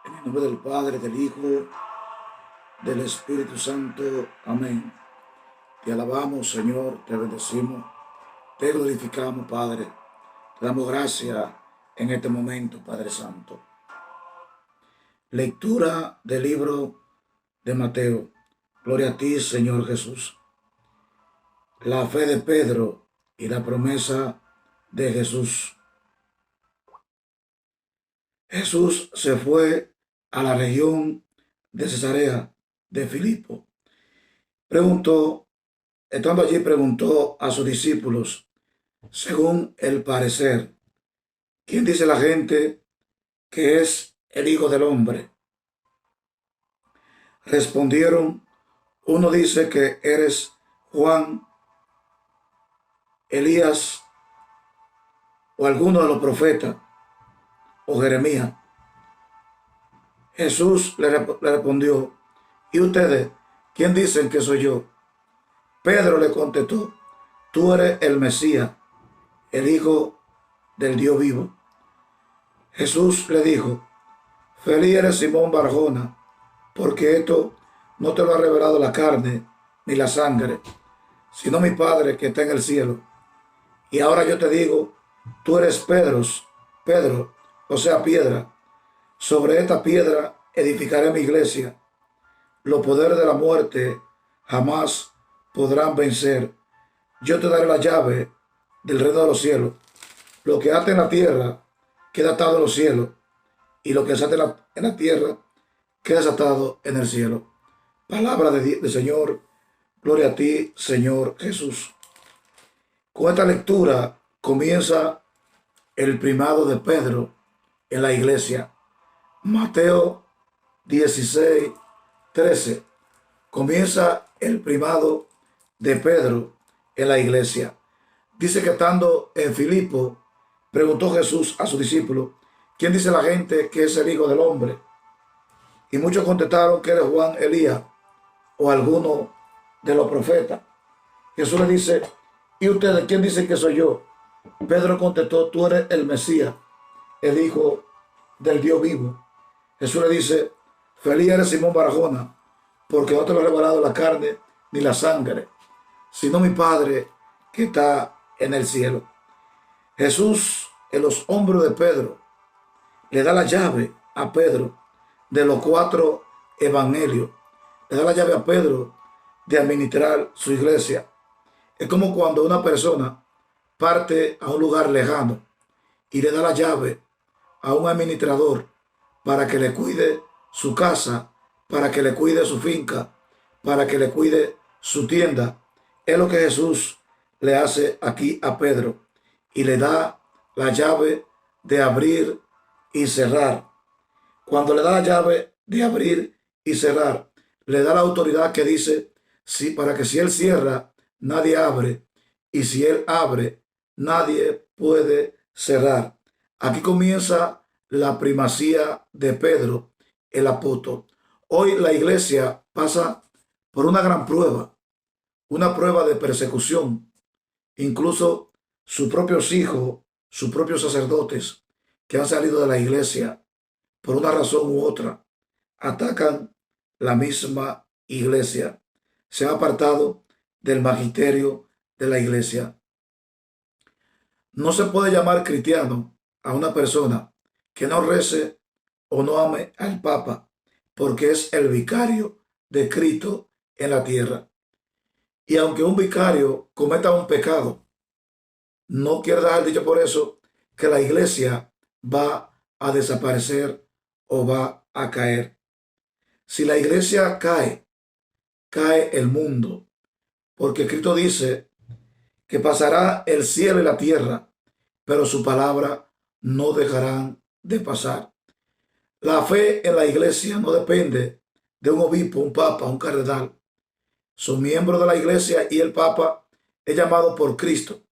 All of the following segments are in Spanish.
En el nombre del Padre, del Hijo, del Espíritu Santo. Amén. Te alabamos, Señor, te bendecimos, te glorificamos, Padre. Te damos gracias en este momento, Padre Santo. Lectura del libro de Mateo. Gloria a ti, Señor Jesús. La fe de Pedro y la promesa de Jesús. Jesús se fue a la región de Cesarea de Filipo. Estando allí, preguntó a sus discípulos, según el parecer, ¿quién dice la gente que es el Hijo del Hombre? Respondieron, uno dice que eres Juan, Elías o alguno de los profetas o Jeremías. Jesús le respondió, ¿y ustedes quién dicen que soy yo? Pedro le contestó, tú eres el Mesías, el Hijo del Dios vivo. Jesús le dijo, feliz eres Simón Barjona, porque esto no te lo ha revelado la carne ni la sangre, sino mi Padre que está en el cielo. Y ahora yo te digo, tú eres Pedro, o sea, piedra. Sobre esta piedra edificaré mi iglesia. Los poderes de la muerte jamás podrán vencer. Yo te daré la llave del reino de los cielos. Lo que ate en la tierra queda atado en los cielos, y lo que se ate en la tierra queda desatado en el cielo. Palabra del Señor. Gloria a ti, Señor Jesús. Con esta lectura comienza el primado de Pedro en la iglesia. Mateo 16:13. Comienza el primado de Pedro en la iglesia. Dice que estando en Filipo, preguntó Jesús a sus discípulos, ¿quién dice la gente que es el Hijo del Hombre? Y muchos contestaron que era Juan, Elías o alguno de los profetas. Jesús le dice, ¿y ustedes quién dicen que soy yo? Pedro contestó, tú eres el Mesías, el Hijo del Dios vivo. Jesús le dice, feliz eres Simón Barjona, porque no te lo ha revelado la carne ni la sangre, sino mi Padre que está en el cielo. Jesús, en los hombros de Pedro, le da la llave a Pedro de los 4 evangelios. Le da la llave a Pedro de administrar su iglesia. Es como cuando una persona parte a un lugar lejano y le da la llave a un administrador para que le cuide su casa, para que le cuide su finca, para que le cuide su tienda. Es lo que Jesús le hace aquí a Pedro y le da la llave de abrir y cerrar. Cuando le da la llave de abrir y cerrar, le da la autoridad que dice, sí, para que si él cierra, nadie abre, y si él abre, nadie puede cerrar. Aquí comienza la primacía de Pedro, el apóstol. Hoy la iglesia pasa por una gran prueba, una prueba de persecución. Incluso sus propios hijos, sus propios sacerdotes que han salido de la iglesia por una razón u otra, atacan la misma iglesia. Se han apartado del magisterio de la iglesia. No se puede llamar cristiano a una persona que no rece o no ame al Papa, porque es el vicario de Cristo en la tierra. Y aunque un vicario cometa un pecado, no quiere dar dicho por eso que la iglesia va a desaparecer o va a caer. Si la iglesia cae, cae el mundo, porque Cristo dice que pasará el cielo y la tierra, pero su palabra no dejarán de pasar. La fe en la iglesia no depende de un obispo, un papa, un cardenal. Son miembros de la iglesia y el papa es llamado por Cristo.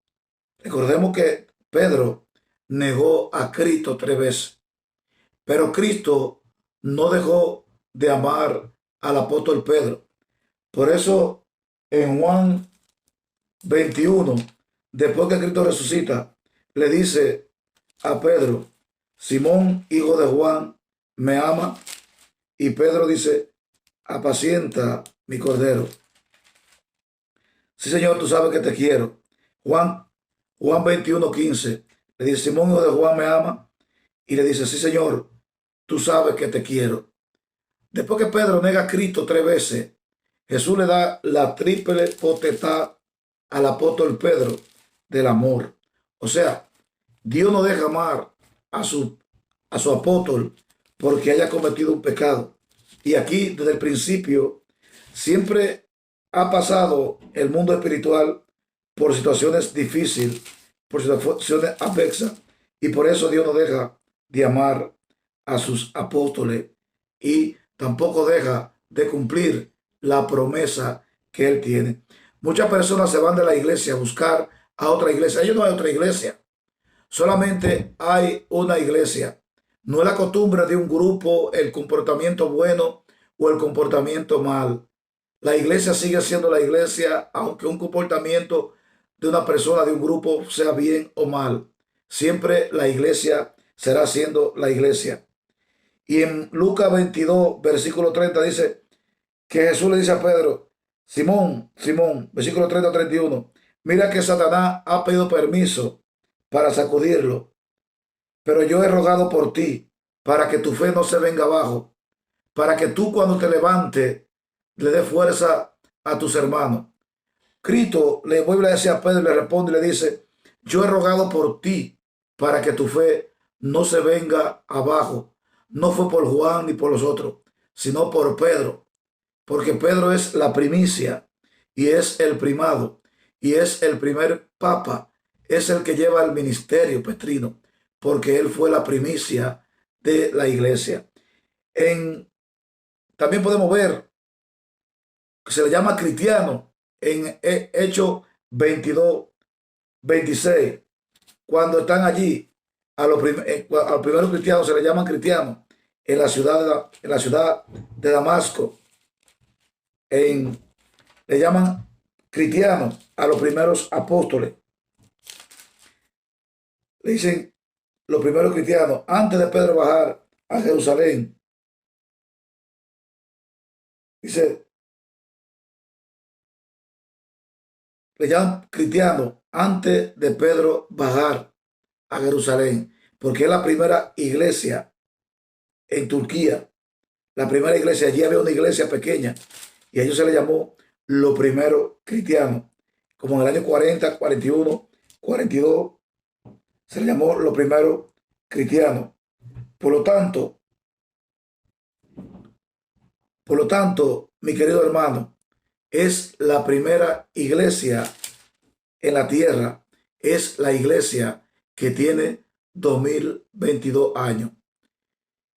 Recordemos que Pedro negó a Cristo 3 veces, pero Cristo no dejó de amar al apóstol Pedro. Por eso en Juan 21, después que Cristo resucita, le dice a Pedro, Simón, hijo de Juan, me ama. Y Pedro dice, apacienta mi cordero. Sí, Señor, tú sabes que te quiero. Juan 21:15. Le dice, Simón, hijo de Juan, me ama. Y le dice, sí, Señor, tú sabes que te quiero. Después que Pedro nega a Cristo 3 veces, Jesús le da la triple potestad al apóstol Pedro del amor. O sea, Dios no deja amar a su apóstol porque haya cometido un pecado. Y aquí, desde el principio, siempre ha pasado el mundo espiritual por situaciones difíciles, por situaciones adversas, y por eso Dios no deja de amar a sus apóstoles y tampoco deja de cumplir la promesa que Él tiene. Muchas personas se van de la iglesia a buscar a otra iglesia. Ellos no hay otra iglesia. Solamente hay una iglesia. No es la costumbre de un grupo el comportamiento bueno o el comportamiento mal. La iglesia sigue siendo la iglesia, aunque un comportamiento de una persona, de un grupo, sea bien o mal. Siempre la iglesia será siendo la iglesia. Y en Lucas 22, versículo 30 dice que Jesús le dice a Pedro, Simón, Simón, versículo 30-31, mira que Satanás ha pedido permiso para sacudirlo, pero yo he rogado por ti, para que tu fe no se venga abajo, para que tú cuando te levantes le dé fuerza a tus hermanos. Cristo le vuelve a decir a Pedro, le responde y le dice, yo he rogado por ti, para que tu fe no se venga abajo. No fue por Juan ni por los otros, sino por Pedro, porque Pedro es la primicia y es el primado y es el primer papa, es el que lleva el ministerio petrino, porque él fue la primicia de la iglesia. También podemos ver que se le llama cristiano en Hechos 22-26, cuando están allí, a los primeros cristianos se le llaman cristianos en la ciudad de Damasco. Le llaman cristianos a los primeros apóstoles. Le dicen los primeros cristianos, antes de Pedro bajar a Jerusalén. Dice, le llaman cristianos antes de Pedro bajar a Jerusalén, porque es la primera iglesia en Turquía. La primera iglesia, allí había una iglesia pequeña y a ellos se le llamó los primeros cristianos. Como en el año 40, 41, 42, se le llamó los primeros cristianos. Por lo tanto, mi querido hermano, es la primera iglesia en la tierra, es la iglesia que tiene 2022 años.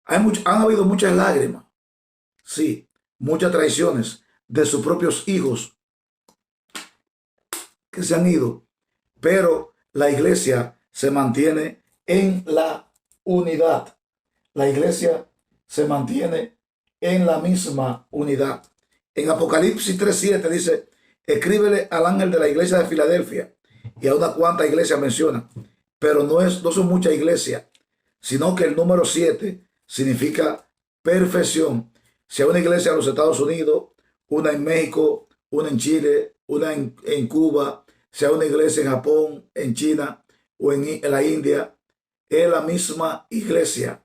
Han habido muchas lágrimas, sí, muchas traiciones de sus propios hijos que se han ido, pero la iglesia se mantiene en la unidad. La iglesia se mantiene en la misma unidad. En Apocalipsis 3:7 dice, escríbele al ángel de la iglesia de Filadelfia, y a una cuanta iglesia menciona, pero no son muchas iglesias, sino que el número 7 significa perfección. Si hay una iglesia en los Estados Unidos, una en México, una en Chile, una en Cuba, si hay una iglesia en Japón, en China o en la India, es la misma iglesia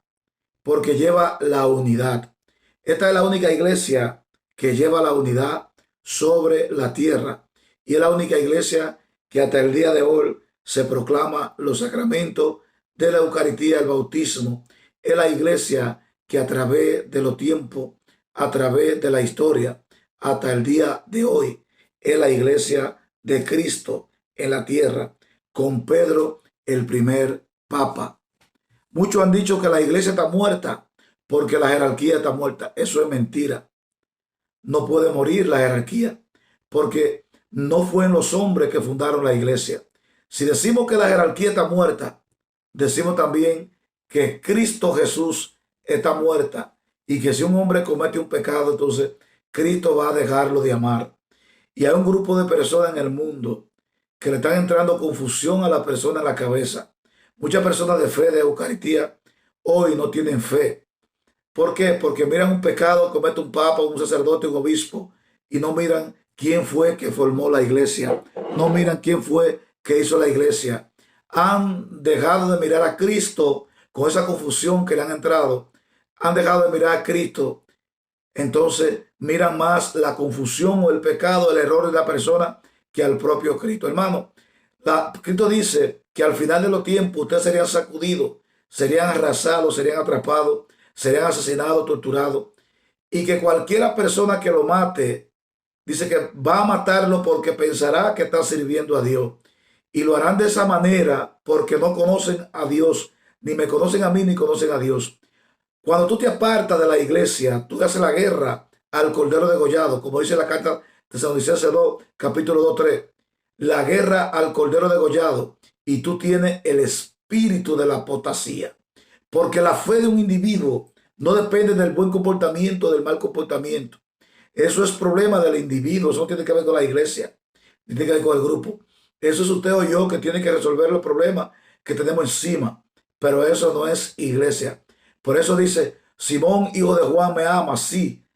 porque lleva la unidad. Esta es la única iglesia que lleva la unidad sobre la tierra y es la única iglesia que hasta el día de hoy se proclama los sacramentos de la Eucaristía, el bautismo. Es la iglesia que a través de los tiempos, a través de la historia, hasta el día de hoy, es la iglesia de Cristo en la tierra, con Pedro, el primer papa. Muchos han dicho que la iglesia está muerta porque la jerarquía está muerta. Eso es mentira. No puede morir la jerarquía porque no fueron los hombres que fundaron la iglesia. Si decimos que la jerarquía está muerta, decimos también que Cristo Jesús está muerta y que si un hombre comete un pecado, entonces Cristo va a dejarlo de amar. Y hay un grupo de personas en el mundo que le están entrando confusión a la persona en la cabeza. Muchas personas de fe, de Eucaristía, hoy no tienen fe. ¿Por qué? Porque miran un pecado, comete un papa, un sacerdote, un obispo, y no miran quién fue que formó la iglesia. No miran quién fue que hizo la iglesia. Han dejado de mirar a Cristo con esa confusión que le han entrado. Han dejado de mirar a Cristo. Entonces miran más la confusión o el pecado, el error de la persona que al propio Cristo. Hermano, Cristo dice que al final de los tiempos ustedes serían sacudidos, serían arrasados, serían atrapados, serían asesinados, torturados, y que cualquiera persona que lo mate, dice que va a matarlo porque pensará que está sirviendo a Dios. Y lo harán de esa manera porque no conocen a Dios, ni me conocen a mí, ni conocen a Dios. Cuando tú te apartas de la iglesia, tú haces la guerra al cordero degollado, como dice la carta de Tesalonicenses 2, capítulo 2, 3. La guerra al cordero degollado, y tú tienes el espíritu de la apostasía. Porque la fe de un individuo no depende del buen comportamiento o del mal comportamiento. Eso es problema del individuo, eso no tiene que ver con la iglesia, tiene que ver con el grupo. Eso es usted o yo que tiene que resolver los problemas que tenemos encima, pero eso no es iglesia. Por eso dice, Simón, hijo de Juan, me ama, sí,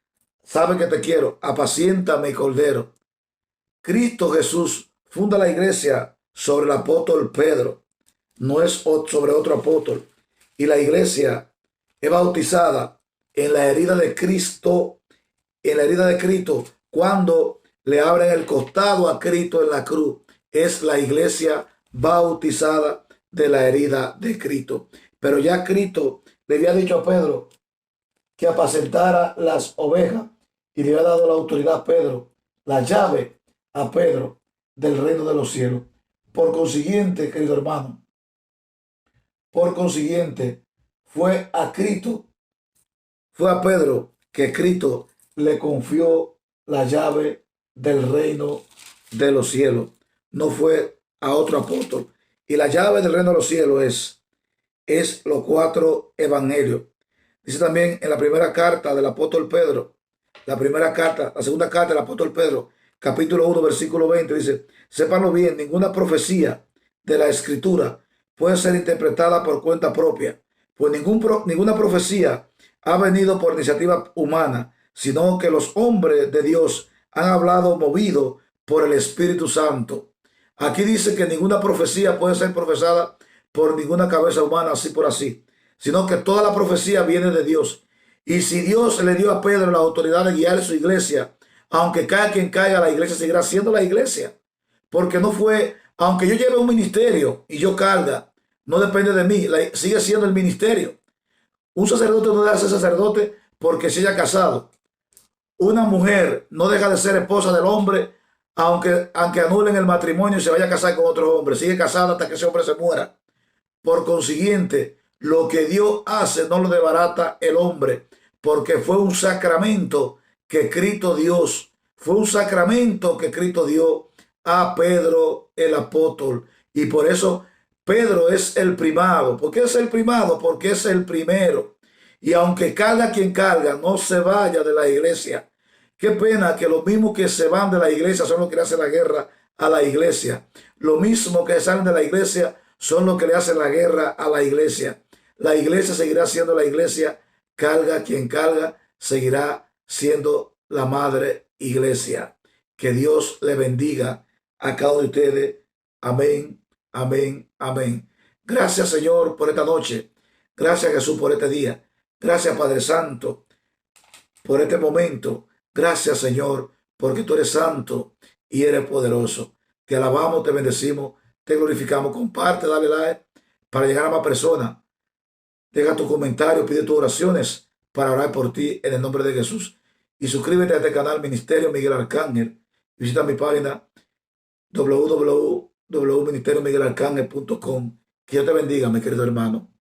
sabe que te quiero, apacienta mi cordero. Cristo Jesús funda la iglesia sobre el apóstol Pedro, no es sobre otro apóstol. Y la iglesia es bautizada en la herida de Cristo, cuando le abren el costado a Cristo en la cruz. Es la iglesia bautizada de la herida de Cristo. Pero ya Cristo le había dicho a Pedro que apacentara las ovejas y le había dado la autoridad a Pedro, la llave a Pedro del reino de los cielos. Por consiguiente, querido hermano, por consiguiente, fue a Pedro que Cristo le confió la llave del reino de los cielos. No fue a otro apóstol. Y la llave del reino de los cielos es los 4 evangelios. Dice también en la primera carta del apóstol Pedro, la segunda carta del apóstol Pedro, capítulo 1, versículo 20, dice, sépanlo bien, ninguna profecía de la escritura puede ser interpretada por cuenta propia, pues ninguna profecía ha venido por iniciativa humana, sino que los hombres de Dios han hablado movido por el Espíritu Santo. Aquí dice que ninguna profecía puede ser profesada por ninguna cabeza humana, así por así, sino que toda la profecía viene de Dios. Y si Dios le dio a Pedro la autoridad de guiar su iglesia, aunque caiga quien caiga, la iglesia seguirá siendo la iglesia. Porque no fue, aunque yo lleve un ministerio y yo carga, no depende de mí, sigue siendo el ministerio. Un sacerdote no deja de ser sacerdote porque se haya casado. Una mujer no deja de ser esposa del hombre aunque anulen el matrimonio y se vaya a casar con otro hombre. Sigue casada hasta que ese hombre se muera. Por consiguiente, lo que Dios hace no lo desbarata el hombre, porque fue un sacramento que Cristo Dios, fue un sacramento que Cristo dio a Pedro el apóstol. Y por eso Pedro es el primado. ¿Por qué es el primado? Porque es el primero. Y aunque carga quien carga, no se vaya de la iglesia. Qué pena que los mismos que se van de la iglesia son los que le hacen la guerra a la iglesia. Lo mismo que salen de la iglesia son los que le hacen la guerra a la iglesia. La iglesia seguirá siendo la iglesia. Carga quien carga, seguirá siendo la madre iglesia. Que Dios le bendiga a cada uno de ustedes. Amén, amén, amén. Gracias, Señor, por esta noche. Gracias, Jesús, por este día. Gracias, Padre Santo, por este momento. Gracias, Señor, porque tú eres santo y eres poderoso. Te alabamos, te bendecimos, te glorificamos. Comparte, dale like para llegar a más personas. Deja tu comentario, pide tus oraciones para orar por ti en el nombre de Jesús. Y suscríbete a este canal Ministerio Miguel Arcángel. Visita mi página www.ministeriomiguelarcangel.com. Que Dios te bendiga, mi querido hermano.